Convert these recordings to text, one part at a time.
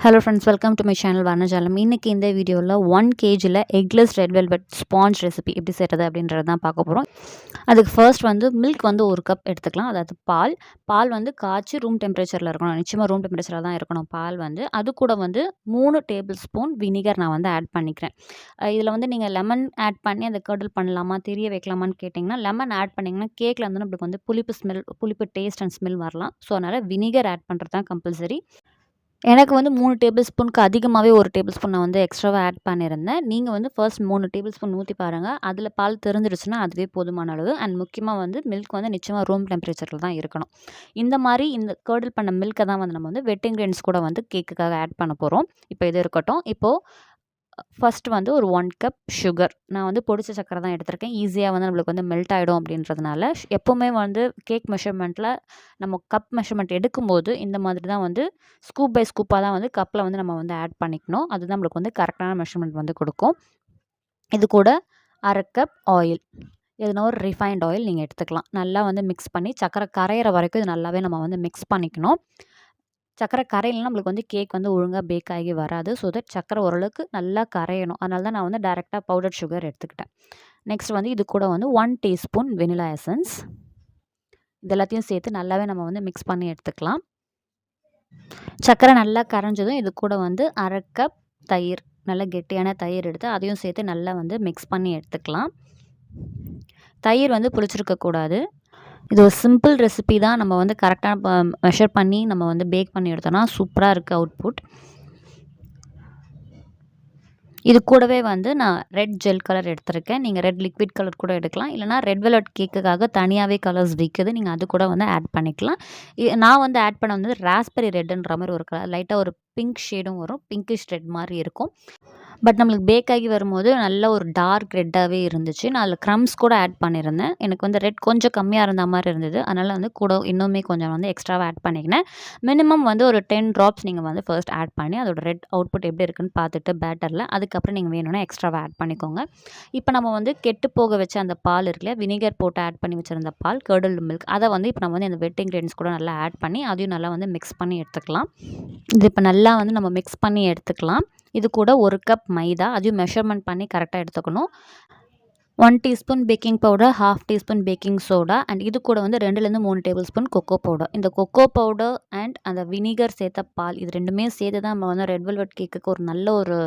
Hello friends, welcome to my channel VARNAJALAM. இன்னைக்கு இந்த வீடியோவில் 1 kgல eggless red velvet sponge recipe எப்படி செய்கிறது அப்படின்றது தான் பார்க்க போகிறோம். அதுக்கு ஃபர்ஸ்ட் மில்க் ஒரு கப் எடுத்துக்கலாம். அதாவது பால் காய்ச்சி ரூம் டெம்பரேச்சரில் இருக்கணும். நிச்சயமாக ரூம் டெம்பரேச்சரில் தான் இருக்கணும் பால். அது கூட 3 டேபிள் ஸ்பூன் வினிகர் நான் ஆட் பண்ணிக்கிறேன். இதில் நீங்கள் லெமன் ஆட் பண்ணி அதை கர்டில் பண்ணலாமா, தெரிய வைக்கலாமான்னு கேட்டிங்கன்னா, லெமன் ஆட் பண்ணிங்கன்னா கேக்கில் நம்மளுக்கு புளிப்பு டேஸ்ட் அண்ட் ஸ்மெல் வரலாம். ஸோ அதனால் வினிகர் ஆட் பண்ணுறது தான் கம்பல்சரி. எனக்கு 3 டேபிள் ஸ்பூனுக்கு அதிகமாகவே 1 டேபிள் ஸ்பூன் நான் எக்ஸ்ட்ராவாக ஆட் பண்ணியிருந்தேன். நீங்கள் ஃபர்ஸ்ட் 3 டேபிள் ஸ்பூன் ஊற்றி பாருங்கள். அதில் பால் தெரிஞ்சிருச்சுன்னா அதுவே போதுமான அளவு. அண்ட் முக்கியமாக மில்க் நிச்சயமாக ரூம் டெம்பரேச்சரில் தான் இருக்கணும். இந்த கர்டில் பண்ண மில்க்கை தான் நம்ம வெட் இன்கிரியன்ட்ஸ் கூட கேக்குக்காக ஆட் பண்ண போகிறோம். இப்போ இது இருக்கட்டும். இப்போது ஃபஸ்ட்டு ஒரு 1 கப் சுகர். நான் பொடிச்ச சக்கரை தான் எடுத்திருக்கேன். ஈஸியாக நம்மளுக்கு மெல்ட் ஆகிடும் அப்படின்றதுனால எப்போவுமே கேக் மெஷர்மெண்ட்டில் நம்ம கப் மெஷர்மெண்ட் எடுக்கும்போது இந்த மாதிரி தான் ஸ்கூப் பை ஸ்கூப்பாக தான் கப்பில் நம்ம ஆட் பண்ணிக்கணும். அதுதான் நம்மளுக்கு கரெக்டான மெஷர்மெண்ட் கொடுக்கும். இது கூட 1/2 கப் ஆயில். எதுனா ஒரு ரிஃபைண்ட் ஆயில் நீங்கள் எடுத்துக்கலாம். நல்லா மிக்ஸ் பண்ணி சக்கரை கரையிற வரைக்கும் இது நல்லாவே நம்ம மிக்ஸ் பண்ணிக்கணும். சக்கரை கரையிலனா நம்மளுக்கு கேக் ஒழுங்காக பேக் ஆகி வராது. ஸோ தட் சக்கரை ஓரளவுக்கு நல்லா கரையணும். அதனால தான் நான் டைரெக்டாக பவுடர் சுகர் எடுத்துக்கிட்டேன். நெக்ஸ்ட் இது கூட 1 டீஸ்பூன் வெனிலா எசன்ஸ். இது எல்லாத்தையும் சேர்த்து நல்லாவே நம்ம மிக்ஸ் பண்ணி எடுத்துக்கலாம். சக்கரை நல்லா கரைஞ்சதும் இது கூட 1/2 கப் தயிர், நல்லா கெட்டியான தயிர் எடுத்து அதையும் சேர்த்து நல்லா மிக்ஸ் பண்ணி எடுத்துக்கலாம். தயிர் புளிச்சிருக்கக்கூடாது. இது ஒரு சிம்பிள் ரெசிபி தான். நம்ம கரெக்டாக மெஷர் பண்ணி நம்ம பேக் பண்ணி எடுத்தோன்னா சூப்பராக இருக்குது அவுட்புட். இது கூடவே நான் ரெட் ஜெல் கலர் எடுத்திருக்கேன். நீங்கள் ரெட் லிக்விட் கலர் கூட எடுக்கலாம். இல்லைனா ரெட் வெல்வெட் கேக்குக்காக தனியாகவே கலர்ஸ் விற்குது. நீங்கள் அது கூட ஆட் பண்ணிக்கலாம். நான் ஆட் பண்ண ராஸ்பெரி ரெட்டுன்ற மாதிரி ஒரு கலர், லைட்டாக ஒரு பிங்க் ஷேடும் வரும். பிங்கிஷ் ரெட் மாதிரி இருக்கும். பட் நம்மளுக்கு பேக் ஆகி வரும்போது நல்ல ஒரு டார்க் ரெட்டாகவே இருந்துச்சு. நான் அதில் க்ரம்ஸ் கூட ஆட் பண்ணியிருந்தேன். எனக்கு ரெட் கொஞ்சம் கம்மியாக இருந்த மாதிரி இருந்தது. அதனால் கூட இன்னுமே கொஞ்சம் எக்ஸ்ட்ராவாக ஆட் பண்ணிக்கினேன். மினிமம் ஒரு 10 ட்ராப்ஸ் நீங்கள் ஃபர்ஸ்ட் ஆட் பண்ணி அதோட ரெட் அவுட்புட் எப்படி இருக்குன்னு பார்த்துட்டு பேட்டரில் அதுக்கப்புறம் நீங்கள் வேணும்னா எக்ஸ்ட்ராவாக ஆட் பண்ணிக்கோங்க. இப்போ நம்ம கெட்டு போக வச்ச அந்த பால் இருக்குல்ல, வினிகர் போட்டு ஆட் பண்ணி வச்சுருந்த பால், கர்டில்டு மில்க், அதை இப்போ நம்ம இந்த வெட் இன்கிரியன்ட்ஸ் கூட நல்லா ஆட் பண்ணி அதையும் நல்லா மிக்ஸ் பண்ணி எடுத்துக்கலாம். இது இப்போ நல்லா நம்ம மிக்ஸ் பண்ணி எடுத்துக்கலாம். இது கூட 1 கப் மைதா, அதையும் மெஷர்மெண்ட் பண்ணி கரெக்டாக எடுத்துக்கணும். 1 teaspoon baking powder, 1/2 teaspoon baking soda, and இது கூட 2லேருந்து 3 டேபிள் ஸ்பூன் கொக்கோ பவுடர். இந்த கொக்கோ பவுடர் அண்ட் அந்த வினிகர் சேர்த்த பால், இது ரெண்டுமே சேர்த்து தான் நம்ம ரெட் வெல்வெட் கேக்குக்கு ஒரு நல்ல ஒரு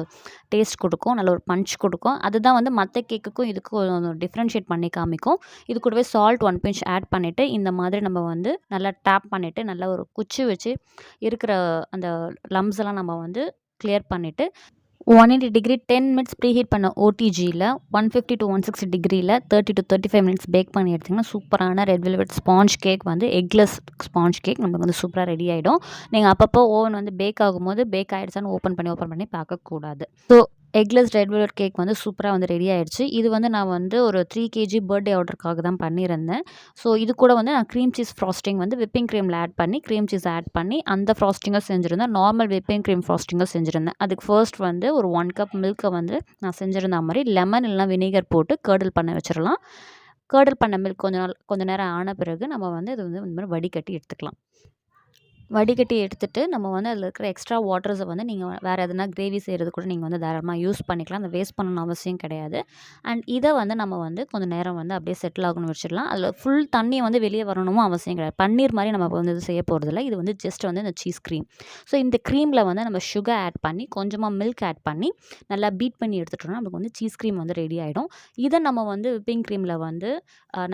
டேஸ்ட் கொடுக்கும், நல்ல ஒரு பஞ்ச் கொடுக்கும். அதுதான் மற்ற கேக்குக்கும் இதுக்கும் டிஃப்ரென்ஷியேட் பண்ணி காமிக்கும். இது கூடவே சால்ட் 1 பிஞ்ச் ஆட் பண்ணிவிட்டு இந்த மாதிரி நம்ம நல்லா டேப் பண்ணிவிட்டு நல்லா ஒரு குச்சி வச்சு இருக்கிற அந்த லம்ஸ் எல்லாம் நம்ம கிளியர் பண்ணிவிட்டு 180 டிகிரி 10 மினிட்ஸ் ப்ரீஹீட் பண்ண ஓடிஜியில் 150 to 160 டிகிரியில் 30 to 35 மினிட்ஸ் பேக் பண்ணி எடுத்திங்கன்னா சூப்பரான red velvet sponge cake eggless sponge cake நமக்கு சூப்பராக ரெடி ஆகிடும். நீங்கள் அப்பப்போ ஓவன் பேக் ஆகும்போது பேக் ஆகிடுச்சான்னு ஓப்பன் பண்ணி பார்க்கக்கூடாது. So eggless red velvet cake சூப்பராக ரெடி ஆகிடுச்சு. இது நான் ஒரு 3 kg பர்த்டே ஆர்டருக்காக தான் பண்ணியிருந்தேன். ஸோ இது கூட நான் க்ரீம் சீஸ் ஃப்ராஸ்டிங் விப்பிங் க்ரீமில் ஆட் பண்ணி க்ரீம் சீஸ் ஆட் பண்ணி அந்த ஃப்ராஸ்டிங்காக செஞ்சுருந்தேன். நார்மல் விப்பிங் க்ரீம் ஃப்ராஸ்டிங்காக செஞ்சுருந்தேன். அதுக்கு ஃபர்ஸ்ட் ஒரு 1 கப் மில்க்கை நான் செஞ்சுருந்த மாதிரி லெமன் இல்லைனா வினிகர் போட்டு கர்டில் பண்ண வச்சிடலாம். கர்டில் பண்ண மில்க் கொஞ்ச நேரம் ஆன பிறகு நம்ம இது இந்த மாதிரி வடிகட்டி எடுத்துக்கலாம். வடிகட்டி எடுத்துகிட்டு நம்ம அதில் இருக்கிற எக்ஸ்ட்ரா வாட்டர்ஸை நீங்கள் வேறு எதுனா கிரேவி செய்கிறது கூட நீங்கள் தாராளமாக யூஸ் பண்ணிக்கலாம். அதை வேஸ்ட் பண்ணணும்னு அவசியம் கிடையாது. அண்ட் இதை நம்ம கொஞ்சம் நேரம் அப்படியே செட்டில் ஆகணும்னு வச்சிடலாம். அதில் ஃபுல் தண்ணியை வெளியே வரணுமோ அவசியம் கிடையாது. பன்னீர் மாதிரி நம்ம இது செய்ய போகிறதில்ல. இது ஜஸ்ட் இந்த சீஸ் க்ரீம். ஸோ இந்த க்ரீமில் நம்ம சுகர் ஆட் பண்ணி கொஞ்சமாக மில்க் ஆட் பண்ணி நல்லா பீட் பண்ணி எடுத்துட்டோம்னா நமக்கு சீஸ் க்ரீம் ரெடி ஆகிடும். இதை நம்ம விப்பிங் க்ரீமில்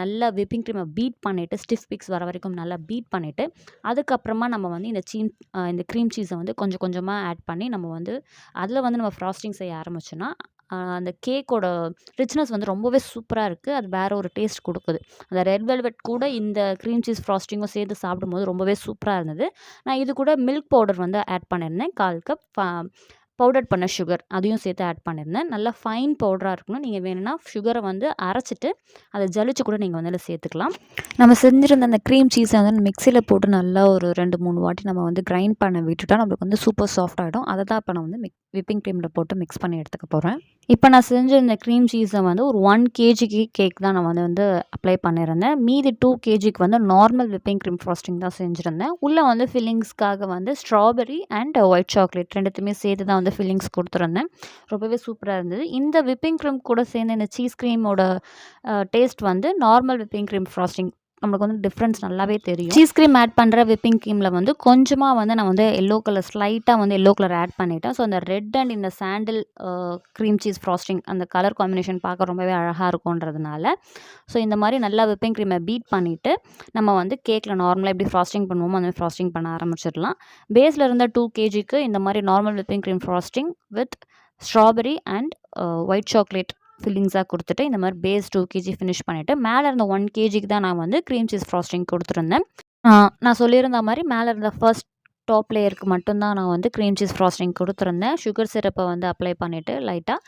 நல்லா விப்பிங் க்ரீமை பீட் பண்ணிவிட்டு ஸ்டிஃப் பிக்ஸ் வர வரைக்கும் நல்லா பீட் பண்ணிவிட்டு அதுக்கப்புறமா நம்ம இந்த க்ரீம் சீஸை கொஞ்சம் கொஞ்சமாக ஆட் பண்ணி நம்ம அதில் நம்ம ஃப்ராஸ்டிங் செய்ய ஆரம்பிச்சோன்னா அந்த கேக்கோட ரிச்னஸ் ரொம்பவே சூப்பராக இருக்குது. அது வேறு ஒரு டேஸ்ட் கொடுக்குது. அந்த ரெட் வெல்வெட் கூட இந்த க்ரீம் சீஸ் ஃப்ராஸ்டிங்கும் சேர்த்து சாப்பிடும்போது ரொம்பவே சூப்பராக இருந்தது. நான் இது கூட மில்க் பவுடர் ஆட் பண்ணியிருந்தேன். 1/4 கப் பவுடர் பண்ண சுகர் அதையும் சேர்த்து ஆட் பண்ணியிருந்தேன். நல்லா ஃபைன் பவுடராக இருக்கணும். நீங்கள் வேணும்னா சுகரை அரைச்சிட்டு அதை ஜலிச்சு கூட நீங்கள் அதில் சேர்த்துக்கலாம். நம்ம செஞ்சுருந்த அந்த க்ரீம் சீஸை மிக்சியில் போட்டு நல்லா ஒரு 2-3 வாட்டி நம்ம கிரைண்ட் பண்ண விட்டுட்டா நம்மளுக்கு சூப்பர் சாஃப்ட் ஆகிடும். அதை தான் இப்போ நான் விப்பிங் க்ரீமில் போட்டு மிக்ஸ் பண்ணி எடுத்துக்க போகிறேன். இப்போ நான் செஞ்ச இந்த க்ரீம் சீஸை வந்து ஒரு 1 கேஜிக்கு கேக் தான் நான் வந்து அப்ளை பண்ணியிருந்தேன். மீதி 2 கேஜிக்கு வந்து நார்மல் விப்பிங் க்ரீம் ஃப்ராஸ்டிங் தான் செஞ்சுருந்தேன். உள்ளே வந்து ஃபில்லிங்ஸ்க்காக வந்து ஸ்ட்ராபெரி அண்ட் ஒயிட் சாக்லேட் ரெண்டுத்தையுமே சேர்த்து தான் வந்து ஃபில்லிங்ஸ் கொடுத்துருந்தேன். ரொம்பவே சூப்பராக இருந்தது. இந்த விப்பிங் க்ரீம் கூட சேர்ந்து இந்த சீஸ் க்ரீமோட டேஸ்ட் வந்து நார்மல் விப்பிங் க்ரீம் ஃப்ராஸ்டிங் நம்மளுக்கு வந்து டிஃப்ரென்ஸ் நல்லாவே தெரியும். சீஸ் க்ரீம் ஆட் பண்ணுற விப்பிங் க்ரீமில் வந்து கொஞ்சமாக வந்து நான் வந்து எல்லோ கலர் ஸ்லைட்டாக வந்து எல்லோ கலர் ஆட் பண்ணிட்டேன். ஸோ அந்த ரெட் அண்ட் இந்த சாண்டில் க்ரீம் சீஸ் ஃப்ராஸ்டிங் அந்த கலர் காம்பினேஷன் பார்க்க ரொம்பவே அழகாக இருக்கும்ன்றதுனால ஸோ இந்த மாதிரி நல்லா விப்பிங் க்ரீமை பீட் பண்ணிவிட்டு நம்ம வந்து கேக்கில் நார்மலாக எப்படி ஃப்ராஸ்டிங் பண்ணுவோமோ அந்த மாதிரி ஃப்ராஸ்டிங் பண்ண ஆரம்பிச்சிடலாம். பேஸில் இருந்த 2 கேஜிக்கு இந்த மாதிரி normal whipping cream frosting with strawberry and white chocolate ஃபில்லிங்ஸாக கொடுத்துட்டு இந்த மாதிரி பேஸ் 2 கேஜி ஃபினிஷ் பண்ணிவிட்டு மேலே இருந்த 1 கேஜிக்கு தான் நான் வந்து க்ரீம் சீஸ் ஃப்ராஸ்டிங் கொடுத்துருந்தேன். நான் சொல்லியிருந்த மாதிரி மேலே இருந்த ஃபர்ஸ்ட் டாப் லேயருக்கு மட்டும்தான் நான் வந்து க்ரீம் சீஸ் ஃப்ராஸ்டிங் கொடுத்துருந்தேன். சுகர் சிரப்பை வந்து அப்ளை பண்ணிவிட்டு லைட்டாக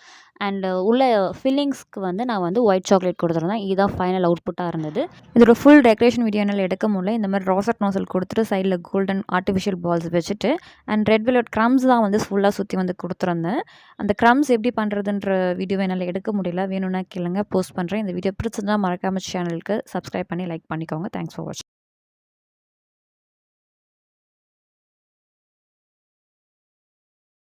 அண்ட் உள்ள ஃபில்லிங்ஸ்க்கு வந்து நான் வந்து ஒயிட் சாக்லேட் கொடுத்துருந்தேன். இதுதான் ஃபைனல் அவுட்புட்டாக இருந்தது. இதோட ஃபுல் டெக்கரேஷன் வீடியோ என்னால் எடுக்க முடியல. இந்த மாதிரி ராசட் நோசல் கொடுத்துட்டு சைடில் கோல்டன் ஆர்டிஃபிஷியல் பால்ஸ் வச்சுட்டு அண்ட் ரெட் வெல்வெட் க்ரம்ஸ் தான் வந்து ஃபுல்லாக சுற்றி வந்து கொடுத்துருந்தேன். அந்த க்ரம்ஸ் எப்படி பண்ணுறதுன்ற வீடியோ என்னால் எடுக்க முடியல. வேணும்னா கேளுங்க, போஸ்ட் பண்ணுறேன். இந்த வீடியோ பிடிச்சிருந்தா மறக்காம சேனலுக்கு சப்ஸ்கிரைப் பண்ணி லைக் பண்ணிக்கோங்க. தேங்க்ஸ் ஃபார் வாட்சிங்.